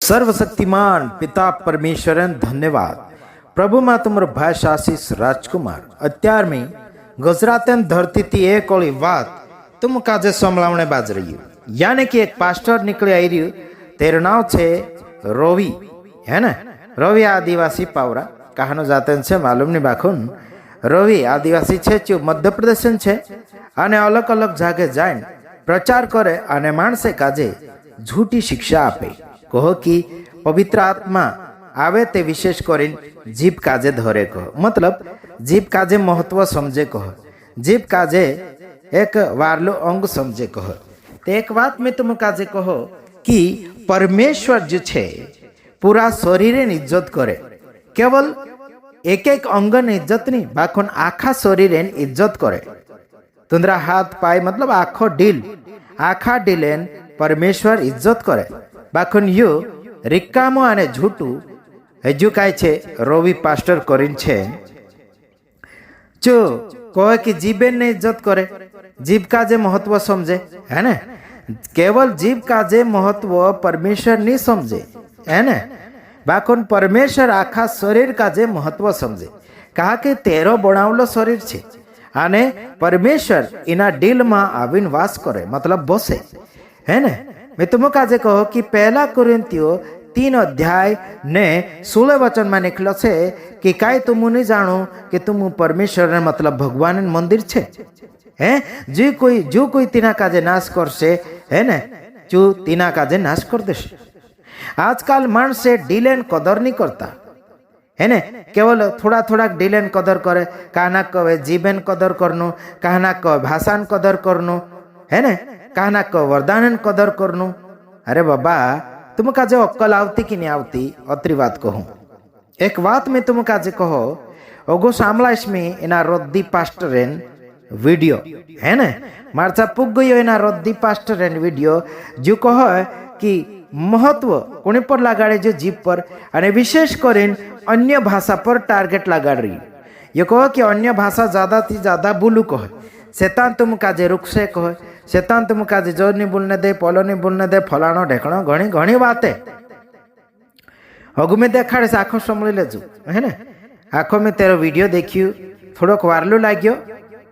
सर्वशक्तिमान पिता परमेश्वरन धन्यवाद। प्रभु में तुमर भाई आशीष राजकुमार अत्यार में गुजरातन धरती थी एक ओली बात तुम काजे संभलावने बाज रही हो। यानी कि एक पास्टर निकले आई रही तेरा नाम छे रवि है ना। रवि आदिवासी पावरा कहानो जातन छे मालूम नहीं बाखुन। रवि आदिवासी छे जो मध्य प्रदेश छे आने अलग अलग जगह जाए प्रचार करे आने माणसे काजे झूठी शिक्षा आपे। कहो कि पवित्र आत्मा आवे ते विशेष करीन जीव काजे धरे कहो, मतलब जीव काजे महत्व समझे कहो, जीव काजे एक वारलो अंग समझे कहो। तो एक बात में तुम काजे कहो कि परमेश्वर जो छे पूरा शरीर इज्जत करे, केवल एक एक अंग ने इज्जत नहीं बाखुन आखा शरीर इज्जत करे। तुंद्रा हाथ पाए मतलब आखा डीलेन परमेश्वर इज्जत करे। बाखुन यू रिक्कामो आने झूठू हजू काय छे रवि पास्टर करीन छे जो कहे कि जीवेन ने इज्जत करे, जीव का जे महत्व समझे है ना। केवल जीव का जे महत्व परमेश्वर नहीं समझे है ना। बाखुन परमेश्वर आखा शरीर का जे महत्व समझे। कहा कि तेरो बनावलो शरीर छे आने परमेश्वर इना दिल में आवीन वास करे, मतलब बसे है ना। मैं तुम काजे कहो कि पहला कुरिन्थियो 3 अध्याय ने 16 वचन में निकलो छे कि काई तुम नहीं जानो कि तुम परमेश्वर मतलब भगवान मंदिर छे हैं। जो कोई तीना काजे नाश करसे है ना, जो तीना काजे नाश कर देशे। आजकल मानसे डीलेन कदर नहीं करता है ना, केवल थोड़ा थोड़ा डीलेन कदर करे। कहना कहे जीवन कदर करनो, कहना कहे भाषान कदर करनो है ना, कहना कहे वरदान कदर करनो। अरे बाबा तुम काजे अक्कल आवती कि नहीं आवती अत्री बात कहूँ। एक बात में तुम काजे कहो ओगो सामलाइश में इना रद्दी पास्टरेन वीडियो है ना, मारचा पुग गयो इना रद्दी पास्टरेन वीडियो जो कहो कि महत्व कोने पर लगाड़े जो जीव पर अने विशेष करीन अन्य भाषा पर टार्गेट लगाड़ रही। ये कहो कि अन्य भाषा ज्यादा थी ज्यादा बोलू कहे, शैतान तुम काजे रुकसे कहे, शैतान तुम काजे जो नहीं बोलने दे, पोलो नहीं बोलने दे, फलाणो ढेकणो घणी घणी बातें हगु में देखाड़े से आँखों संभली लेजू है ना। आँखों में तेरो वीडियो देखियो थोड़ोक वारलू लाग्यो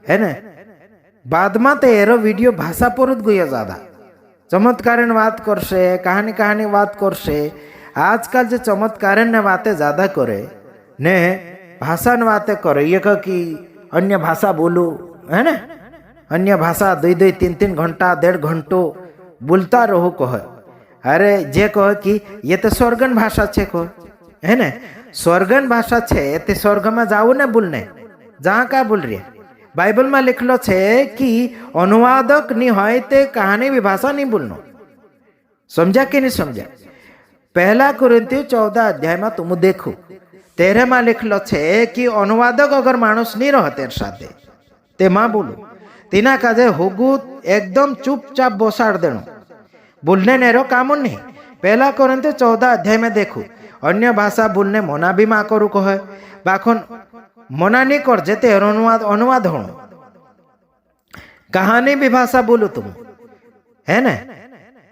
है ना। बाद में तो एरो वीडियो भाषा पर ज गयो ज्यादा चमत्कार बात करशे, कहानी बात करशे। आजकल जो चमत्कार ने बातें ज्यादा करे ने भाषा ने बातें करे। ये कह कि अन्य भाषा बोलू है ना, अन्य भाषा 2-2, 3-3 घंटा 1.5 घंटो बोलता रहो कहे। अरे जे कहे कि ये तो स्वर्गन भाषा छे कहे है ना, स्वर्गन भाषा छे ते स्वर्ग में जाओ ने बोलने जहाँ का बोल रही है। बाइबल में लिखलो छे कि अनुवादक नहीं होय ते कहानी भी भाषा नहीं बोलनो। समझा कि नहीं समझा। पहला कुरिन्थियो 14 अध्याय में तुम देखो 13 में लिखलो छे कि अनुवादक अगर मानुस नहीं रह तेर साथे ते मां बोलो तीना काजे होगू एकदम चुपचाप बसाड़ देनो, बोलने नेरो काम नहीं। पहला कुरिन्थियो 14 अध्याय में देखो अन्य भाषा बोलने मना भी मां करू कहे, बाखुन मना नहीं कर जेते अनुवाद हो। कहानी भी भाषा बोलो तुम है ना।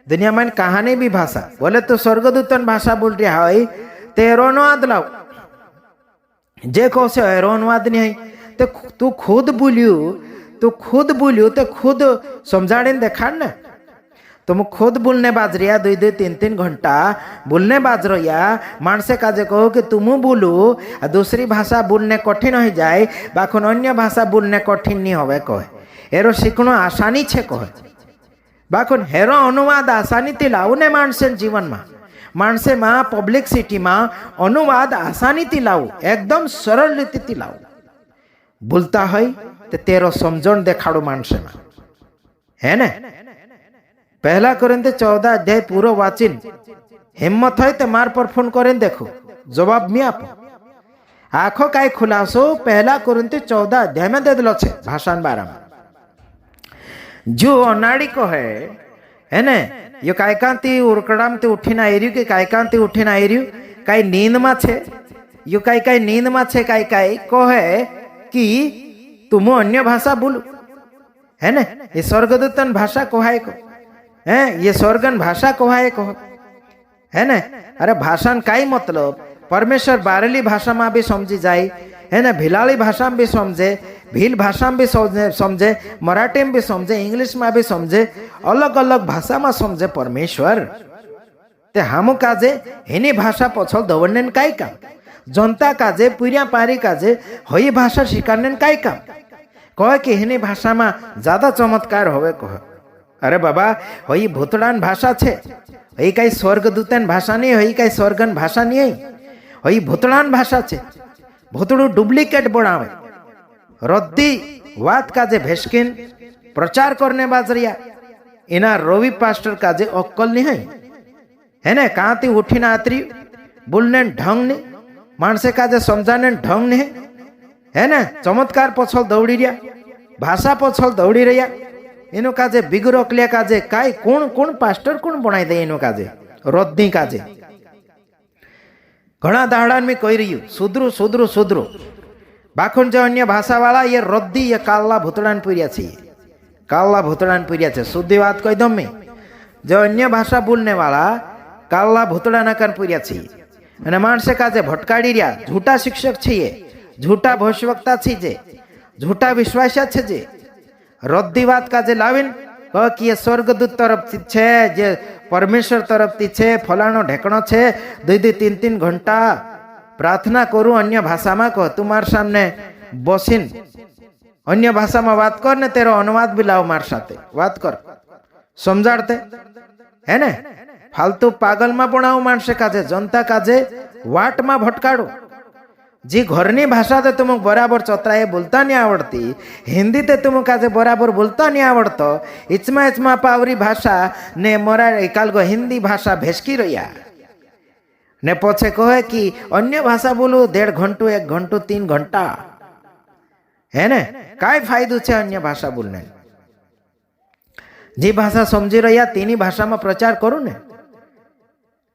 दुनिया में कहानी भी भाषा बोले तो स्वर्गदूतन भाषा बोल रहा है तेरो अनुवाद लाओ। जे कहो से एरो अनुवाद नहीं है तो तू खुद बोलियो तो खुद समझाने देखाड़ ना। तुम खुद बोलने बाज रिया 2-2, 3-3 घंटा बोलने बाज रहा मानसे काजे कहो कि तुम बोलो दूसरी भाषा बोलने कठिन हो जाए, बाखुन अन्य भाषा बोलने कठिन नहीं होवे कहे। एरो सीखनो आसानी छे कहे, बाखुन हेरो अनुवाद आसानी थी लावू ने मानसे जीवन में, मानसे में पब्लिक सिटी में अनुवाद आसानी थी लावू, एकदम सरल रीति थी लावू। बोलता है तो तेरो समझण देखाड़ो मानसे में है ना। पहला कुरिन्थियो 14 अध्याय पूरो वाचिन हिम्मत है तो मार पर फोन करें देखो जवाब मी आपो। आखो काई खुलासो पहला कुरिन्थियो 14 अध्याय में दे दिलो छे भाषा बारे में। जो अनाड़ी को है ना, यो कायकांती उरकड़ाम ते उठीना एरियो के कायकांती उठीना एरियो काई नींद में छे, यो काई नींद में छे, काई को है कि तुम अन्य भाषा बोलो है ना। ये स्वर्गदूतन भाषा कोहाय को है, ये स्वर्गन भाषा कोहाय को है ने। अरे भाषा काई मतलब, परमेश्वर बारेली भाषा में भी समझी जाए, है ने, भिलाड़ी भाषा में भी समझे, भील भाषा में भी समझे, मराठी में भी समझे, इंग्लिश में भी समझे, अलग अलग भाषा में समझे परमेश्वर। ते हामु काजे हेनी भाषा पछल दवड़ने काई काम, जनता काजे पुरिया पारी काजे हई भाषा शिकारने काई काम। कहे कि हेनी भाषा में ज्यादा चमत्कार होवे कहे। अरे बाबा हई भूतड़ान भाषा छे, हई कई स्वर्गदूतन भाषा नहीं, हई कई स्वर्गन भाषा नहीं, हई भूतड़ान भाषा छे। भूतड़ू डुप्लीकेट बनावे, रद्दी वात काजे भेशकिन प्रचार करने बाजरिया, इना रवि पास्टर काजे अक्कल नहीं है ने। कहाँ थी उठीने आतरी बोलने ढंग नहीं, मानसे काजे समझाने ढंग नहीं, है ने। चमत्कार पछल दौड़ी रहा, भाषा पछल दौड़ी रहा, इनो काजे बिगुर अकलिया काजे काई कोण पास्टर कोण बनाई दे, इनो काजे रद्दी काजे घना दाहड़ान में कही रही सुधरू सुधरू सुधरू। बाखुन जो अन्य भाषा वाला ये रद्दी ये काला भूतड़ान पुरिया छे, काला भूतड़ान पुरिया छे। सुधी बात कही दम में, जो अन्य भाषा बोलने वाला काला भूतड़ाना कान पुरिया छे। अने माणसे काजे भटकाड़ी रहा, झूठा शिक्षक छे, झूठा भविष्यवक्ता छे, जे झूठा विश्वासिया छे, जे रद्दी बात काजे लावीन कह कि ये स्वर्गदूत तरफ छे, जे परमेश्वर तरफ थी छे, फलाणो ढेकणो छे, 2-3 घंटा प्रार्थना करूँ अन्य भाषा में कह, तू मार सामने बसीन अन्य भाषा में बात कर ने तेरो अनुवाद भी लाव मार साथे बात कर, समझाड़ते है ने। फालतू पागल में बनाव मानसे काजे, जनता काजे वाट में भटकाड़ो। जी घरनी भाषा तो तुमको बराबर चतराए बोलता नहीं आवड़ती, हिंदी तो तुम काजे बराबर बोलता नहीं आवड़तो, इचमा पावरी भाषा ने मराठी कालगो हिंदी भाषा भेसकी रहा ने पछे कहे कि अन्य भाषा बोलू 1.5 घंटो 1 घंटो 3 घंटा, है ने। काय फायदो छे अन्य भाषा बोलने। जी भाषा समझी रहा तेनी भाषा में प्रचार करूँ ने,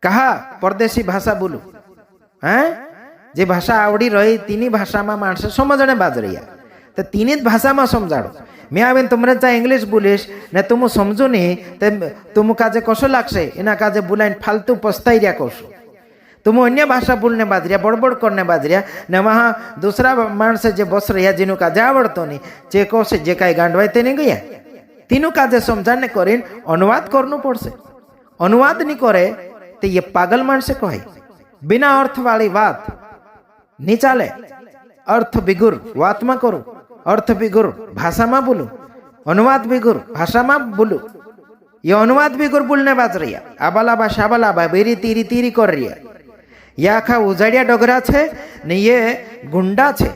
कहा परदेशी भाषा बोलू, हैं जे भाषा आवड़ी रही तीनी भाषा में माणस समझने बाज रही, तो तीनी ज भाषा में समझाड़ो। मैं आवीने तुमरे चा इंग्लिश बोलीश ने तुम समझो नहीं, तुम काजे कसो लागशे, एना काजे बुलाईने फालतू पछताई रह्या करशो। तुम अन्य भाषा बोलने बाज रह्या, बड़बड़ करने बाज रह्या, ने वहाँ दूसरा माणस जे बस रह्या जेनु काजे आवड़तो नहीं, जे कहशे जे काई गांडवाय ते नहीं गया, तीनों काजे समझाने करीने अनुवाद करनो पड़शे। अनुवाद नहीं करे तो ये पागल माणसे कहे। बिना अर्थ वाली बात नहीं चाले, अर्थ बिगुर वात में करूँ, अर्थ बिगुर भाषा में बोलू, अनुवाद बिगुर भाषा में बोलू। ये अनुवाद बिगुर बोलने बाज रही है, आबालाबा शाबालाबा बेरी तीरी तीरी कर रही है। ये आखा उजाड़िया डोगरा छे ने ये गुंडा छे,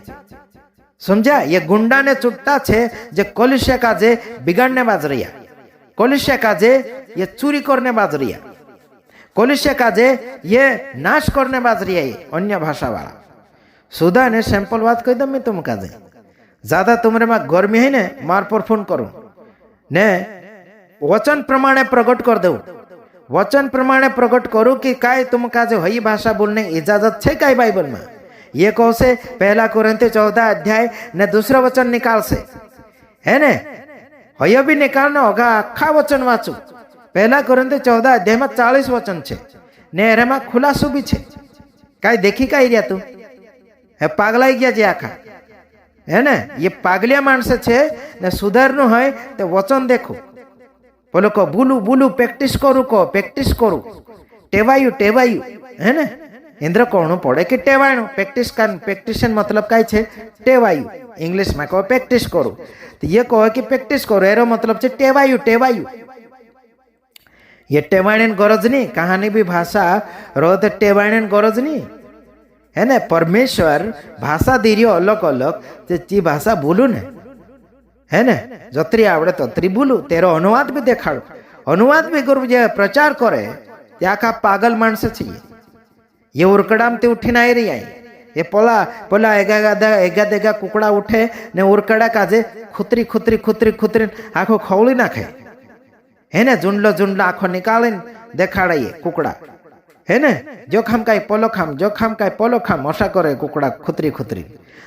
समझा। ये गुंडा ने चुट्टा छे जे कलिसिया काजे बिगाड़ने बाज रही है, कलिसिया काजे ये चोरी करने बाज रही है, कलिसिया काजे ये नाश करने बाज रही है अन्य भाषा वाला। सुधा ने सैंपल बात कही दम मैं तुम काजे ज्यादा तुमरे में गर्मी है ने मार पर फोन करूं ने वचन प्रमाणे प्रकट कर दो, वचन प्रमाणे प्रकट करूं कि काय तुम काजे हई भाषा बोलने इजाजत छे काय बाइबल में। ये कहो से 1 कोरिन्थी 14 अध्याय ने दूसरा वचन निकाल से, है ने। हय भी निकालना होगा, आखा वचन वाचू। 1 कोरिन्थी 14 अध्याय में 40 वचन छे ने एरे में खुलासो भी छे। काय देखी काय रह्या तू, है पागलाई गया जे आखा, है ने। ये पागलिया माणस छे ने सुधारनु है तो वचन देखो, बोलो को बोलू बोलू प्रेक्टिस करू, को प्रेक्टिस करू, टेवायु टेवायु, है ने। इंद्र कहणु पड़े कि टेवायणु, प्रेक्टिस का प्रेक्टिशन मतलब काय छे टेवायु। इंग्लिश में कहो प्रेक्टिस करू, तो ये कहो कि प्रेक्टिस करो एरो मतलब छे टेवायु टेवायु। ये टेवायण गरज नहीं, कहानी भी भाषा रो तो टेवायण गरज नहीं, है ने। परमेश्वर भाषा दीरियो अलग अलग, जी भाषा बोलू ने, है ने, जतरी आवड़े ततरी बोलू, तेरो अनुवाद भी देखाड़ो, अनुवाद भी करू। जे प्रचार करे ते आखा पागल माणस छे। ये उरकड़ाम ते उठीने आई रही है, ये पोला एगा देगा कुकड़ा उठे ने उरकड़ा काजे खुतरी खुतरी खुतरी खुतरी आखो खवली नाखे, है ने। झुंडलो झुंडलो आखो निकाले देखाड़े कुकड़ा, है ने। जो खाम काई पोलो खाम, जो खाम काई पोलो खाम, मशा करे कुकड़ा खुतरी खुतरी।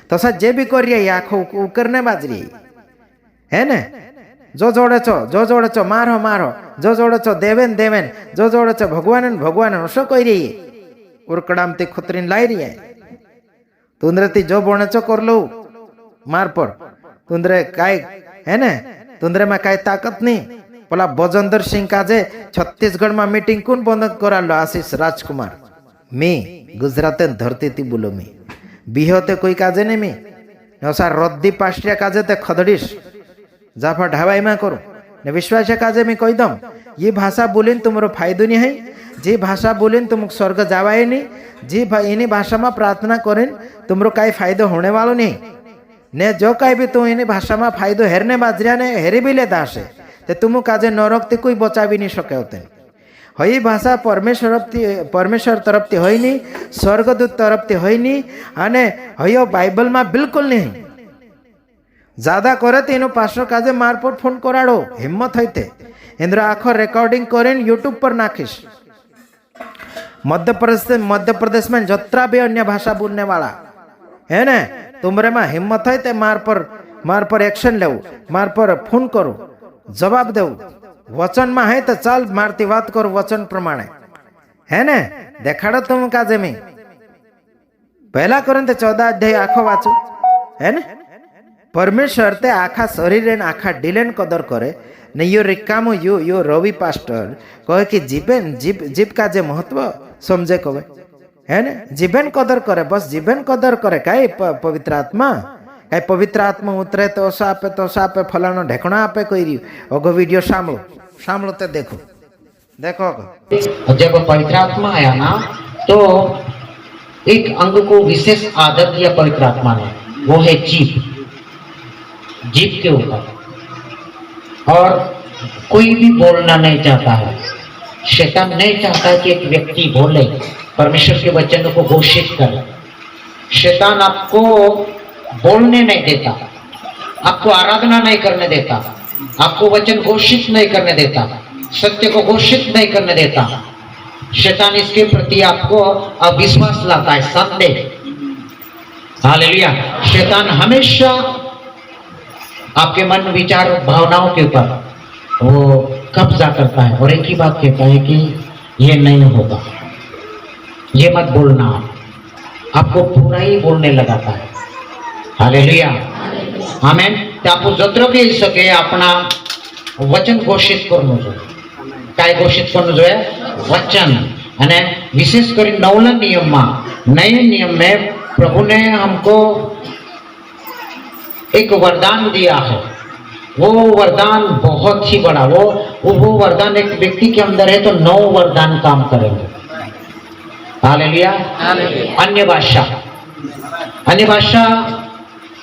तो सर जे भी करिए आखो करने बाज रही, है ने। जो जोड़े चो मारो मारो, जो जोड़ो छो देवेन देवेन जो जोड़ो छो भगवान भगवान शो कोई रही उरकड़ाम ते खुतरीन लाई रही है तुंदरे ती जो बोने छो कर लो मार पर तुंदरे काय है ने तुंदरे में काय ताकत नहीं बोला बजेंद्र सिंह काजे छत्तीसगढ़ में मीटिंग कौन बंद करा लो आशीष राजकुमार मी गुजरात धरती थी बोलो मी बिहोते कोई काजे नहीं मी नौसा रद्दी पास्टिया काजे ते खदड़ीश जाफा ढाबाई में करो ने विश्वास काजे में कही दम ये भाषा बोलीन तुम्हारो फायदो नहीं है जी भाषा बोलीन तुम स्वर्ग जावाए नहीं जी इन्हीं भाषा में प्रार्थना करें तुमरो काई फायदो होने वालो नहीं ने जो काई भी तू इन्हीं भाषा में फायदो हेरने बाजरिया ने हेरी भी लेता है ते तुम काजे नरक ते कोई बचा भी नहीं सके होते हई भाषा परमेश्वर तरफ थी हई नहीं स्वर्गदूत तरफ थी हई नहीं अने हयो बाइबल में बिल्कुल नहीं ज्यादा करे तो इनो पास्टर काजे मारपोट फोन कराड़ो हिम्मत हई थे इंद्र आखो रिकॉर्डिंग करें यूट्यूब पर नाखीश मध्य प्रदेश में जत्रा भी अन्य भाषा बोलने वाला है ना तुमरे में हिम्मत है ते मार पर एक्शन ले मार पर फोन करो जवाब दो वचन में है तो चल मारती बात करो वचन प्रमाणे है ने देखाड़ो तुम काजे में पहला करें तो 14 अध्याय आखो वाचो है ने परमेश्वर ते आखा शरीर ने आखा डिलेन कदर करे ने यो रिकामो यो रवि पास्टर कहे कि जीव का जे महत्व समझे कहे है ने जीवन कदर करे बस जीवन कदर करे काई पवित्र आत्मा काई पवित्र आत्मा उतरे तो आपे फलानो ढेकणा आपे कोई रही अगो वीडियो सामलो ते देखो जब पवित्र आत्मा आया ना तो एक अंग को विशेष आदर दिया पवित्र आत्मा ने वो है जीभ के ऊपर और कोई भी बोलना नहीं चाहता है शैतान नहीं चाहता कि एक व्यक्ति बोले परमेश्वर के वचन को घोषित करे शैतान आपको बोलने नहीं देता आपको आराधना नहीं करने देता आपको वचन घोषित नहीं करने देता सत्य को घोषित नहीं करने देता शैतान इसके प्रति आपको अविश्वास लाता है संदेह हालेलुया शैतान हमेशा आपके मन विचार भावनाओं के ऊपर वो कब्जा करता है और एक ही बात कहता है कि ये नहीं होगा ये मत बोलना आपको पूरा ही बोलने लगाता है हालेलुया आमेन तो आपको जत्रो के सके अपना वचन घोषित करनो જોઈએ काय घोषित करनो જોઈએ वचन અને विशेष कर नवला नियम में नए नियम में प्रभु ने हमको एक वरदान दिया है वो वरदान बहुत ही बड़ा वो वरदान एक व्यक्ति के अंदर है तो 9 वरदान काम करेंगे हालेलुया अन्य भाषा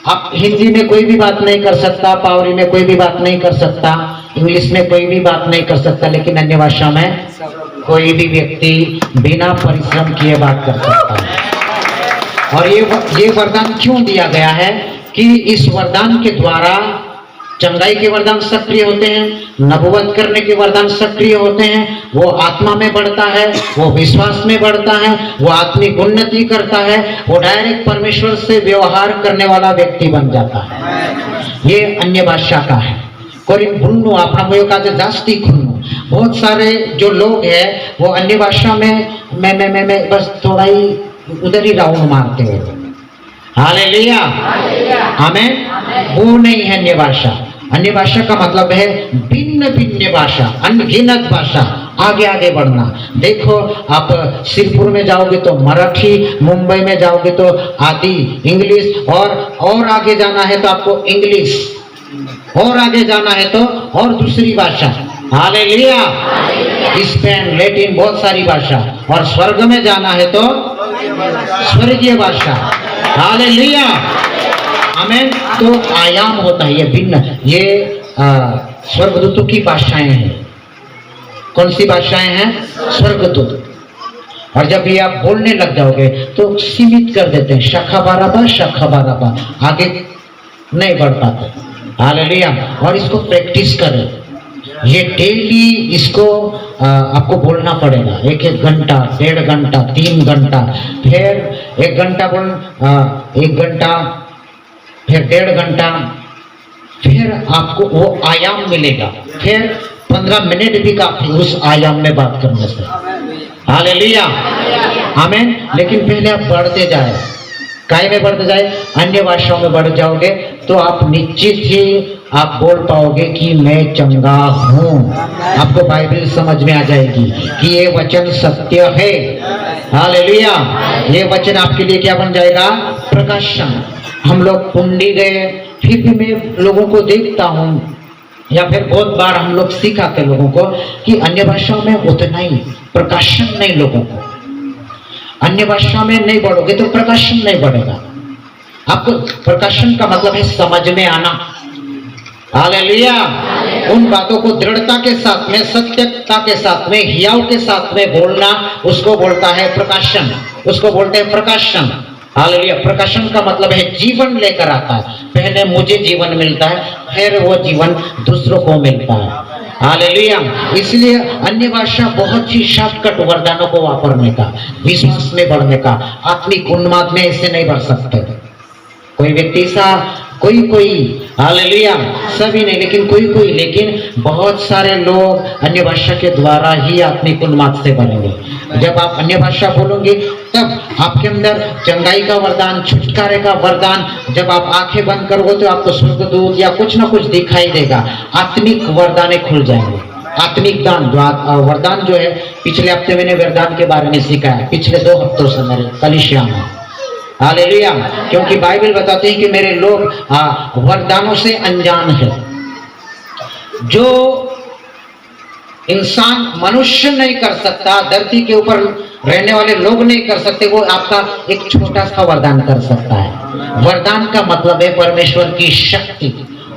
आप हिंदी में कोई भी बात नहीं कर सकता पावरी में कोई भी बात नहीं कर सकता इंग्लिश में कोई भी बात नहीं कर सकता लेकिन अन्य भाषा में कोई भी व्यक्ति बिना परिश्रम किए बात कर सकता है और ये वरदान क्यों दिया गया है कि इस वरदान के द्वारा चंगाई के वरदान सक्रिय होते हैं नबूवत करने के वरदान सक्रिय होते हैं वो आत्मा में बढ़ता है वो विश्वास में बढ़ता है वो आत्मिक उन्नति करता है वो डायरेक्ट परमेश्वर से व्यवहार करने वाला व्यक्ति बन जाता है ये अन्य भाषा का है कोई भुन्नु अपना मुझे का जास्ती खुन्नु बहुत सारे जो लोग हैं वो अन्य भाषा में मैं बस थोड़ा ही उधर ही राउंड मारते हैं हालेलुया आमेन वो नहीं है अन्य भाषा अन्य भाषा का मतलब है भिन्न भिन्न भाषा अनगिनत भाषा आगे आगे बढ़ना देखो आप सिरपुर में जाओगे तो मराठी मुंबई में जाओगे तो आदि इंग्लिश और आगे जाना है तो आपको इंग्लिश और आगे जाना है तो और दूसरी भाषा हालेलुया स्पेन लैटिन बहुत सारी भाषा और स्वर्ग में जाना है तो स्वर्गीय भाषा हालेलुया आमेन तो आयाम होता है ये भिन्न ये स्वर्गदूतों की भाषाएं हैं कौन सी भाषाएं हैं स्वर्गदूत और जब ये आप बोलने लग जाओगे तो सीमित कर देते हैं शाखा बाराबा आगे नहीं बढ़ पाते हालेलुया और इसको प्रैक्टिस करें ये डेली इसको आपको बोलना पड़ेगा 1 घंटा 1.5 घंटा 3 घंटा फिर 1 घंटा 1 घंटा फिर 1.5 घंटा फिर आपको वो आयाम मिलेगा फिर 15 मिनट भी काफी उस आयाम में बात करने से। हालेलुया, आमीन। लेकिन पहले आप बढ़ते जाए, काय में बढ़ते जाए, अन्य भाषाओं में बढ़ जाओगे तो आप निश्चित ही आप बोल पाओगे कि मैं चंगा हूं। आपको बाइबल समझ में आ जाएगी कि ये वचन सत्य है। हालेलुया, ये वचन आपके लिए क्या बन जाएगा? प्रकाशन। हम लोग कुंडी गए, फिर भी मैं लोगों को देखता हूं, या फिर बहुत बार हम लोग सिखाते लोगों को कि अन्य भाषाओं में उतना ही प्रकाशन नहीं। लोगों को अन्य भाषा में नहीं बढ़ोगे तो प्रकाशन नहीं बढ़ेगा। आपको प्रकाशन का मतलब है समझ में आना। हालेलुया, उन बातों को दृढ़ता के साथ में, सत्यता के साथ में, हियाव के साथ में बोलना, उसको बोलता है प्रकाशन। उसको बोलते हैं प्रकाशन। हालेलुया, प्रकाशन का मतलब है जीवन लेकर आता है। पहले मुझे जीवन मिलता है, फिर वो जीवन दूसरों को मिलता है। हालेलुया, इसलिए अन्य भाषा बहुत ही शॉर्टकट वरदानों को वापरने का, विश्वास में बढ़ने का, आत्मिक उन्माद में ऐसे नहीं बढ़ सकते। कोई व्यक्ति सा कोई हालेलुया, सभी नहीं लेकिन कोई, लेकिन बहुत सारे लोग अन्य भाषा के द्वारा ही आत्मिक उन्माद से बनेंगे। जब आप अन्य भाषा बोलोगे तब आपके अंदर चंगाई का वरदान, छुटकारे का वरदान, जब आप आंखें बंद करोगे तो आपको स्वर्गदूत या कुछ ना कुछ दिखाई देगा। आत्मिक वरदानें खुल जाएंगे। आत्मिक दान वरदान जो है, पिछले हफ्ते मैंने वरदान के बारे में सीखा है, पिछले 2 हफ्तों से मेरे कलीसिया में। हालेलुया, क्योंकि बाइबल बताते हैं कि मेरे लोग वरदानों से अनजान है। जो इंसान मनुष्य नहीं कर सकता, धरती के ऊपर रहने वाले लोग नहीं कर सकते, वो आपका एक छोटा सा वरदान कर सकता है। वरदान का मतलब है परमेश्वर की शक्ति,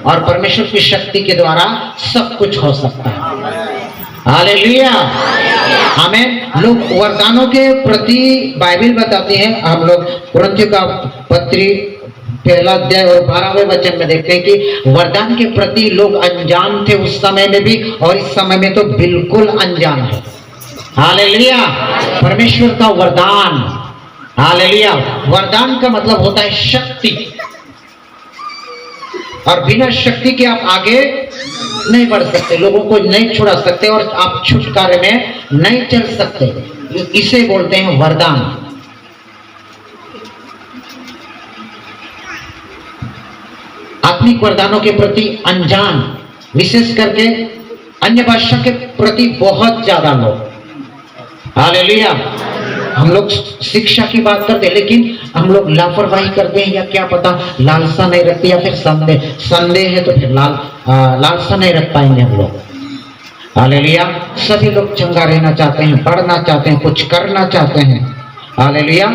और परमेश्वर की शक्ति के द्वारा सब कुछ हो सकता है। हालेलुया, आमीन। लोग वरदानों के प्रति बाइबल बताते हैं, हम लोग कुरिन्थियों का पत्री 1 अध्याय और 12वें वचन में देखते हैं कि वरदान के प्रति लोग अनजान थे उस समय में भी, और इस समय में तो बिल्कुल अनजान है। हालेलुया, परमेश्वर का वरदान। हालेलुया, वरदान का मतलब होता है शक्ति, और बिना शक्ति के आप आगे नहीं बढ़ सकते, लोगों को नहीं छुड़ा सकते, और आप छुटकारे में नहीं चल सकते। इसे बोलते हैं वरदान। आत्मिक वरदानों के प्रति अनजान, विशेष करके अन्य भाषा के प्रति बहुत ज्यादा लोग। हालेलुया, हम लोग शिक्षा की बात करते हैं, लेकिन हम लोग लापरवाही करते हैं, या क्या पता लालसा नहीं रखते, या फिर संदेह है तो फिर लालसा नहीं रख पाएंगे हम लोग। हालेलुया, सभी लोग चंगा रहना चाहते हैं, पढ़ना चाहते हैं, कुछ करना चाहते हैं। हालेलुया,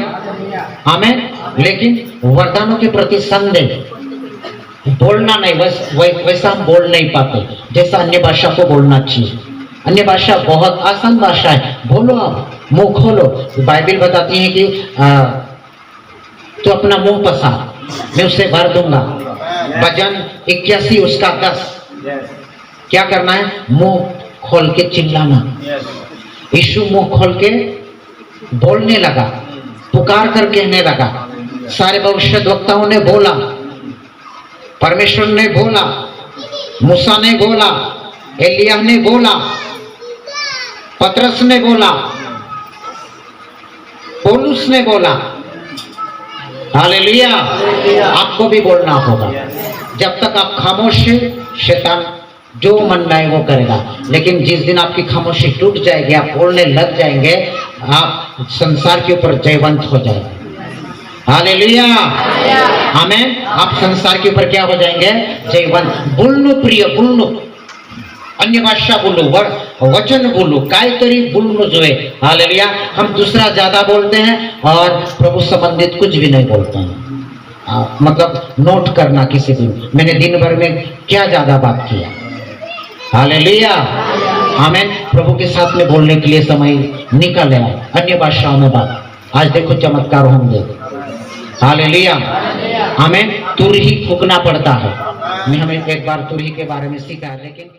आमीन। लेकिन वरदानों के प्रति संदेह, बोलना नहीं, वैसा हम बोल नहीं पाते जैसा अन्य भाषा को बोलना चाहिए। अन्य भाषा बहुत आसान भाषा है, बोलो, आप मुंह खोलो। बाइबल बताती है कि तो अपना मुंह पसार, मैं उसे भर दूंगा। भजन 81 उसका 10। क्या करना है? मुंह खोल के चिल्लाना। यीशु मुंह खोल के बोलने लगा, पुकार कर कहने लगा। सारे भविष्यद्वक्ताओं ने बोला, परमेश्वर ने बोला, मूसा ने बोला, एलिया ने बोला, पतरस ने बोला, पौलुस ने बोला। हालेलुया, आपको भी बोलना होगा। जब तक आप खामोश हैं, शैतान जो मन में आए वो करेगा, लेकिन जिस दिन आपकी खामोशी टूट जाएगी, आप बोलने लग जाएंगे, आप संसार के ऊपर जयवंत हो जाएंगे। हालेलुया, आमीन। आप संसार के ऊपर क्या हो जाएंगे? जयवंत। बोलनो प्रिय, बोलनो, अन्य भाषा बोलो, वचन बोलो, काहीतरी बोलनो जो है। हालेलुया, हम दूसरा ज्यादा बोलते हैं और प्रभु संबंधित कुछ भी नहीं बोलते हैं। मतलब नोट करना किसी दिन, मैंने दिन भर में क्या ज्यादा बात किया। हालेलुया, आमीन। प्रभु के साथ में बोलने के लिए समय निकल आए, अन्य भाषाओं में बात। आज देखो चमत्कार होंगे। हालेलुया, आमीन। तुरही फूकना पड़ता है। मैं हमें एक बार तुरही के बारे में सीखा, लेकिन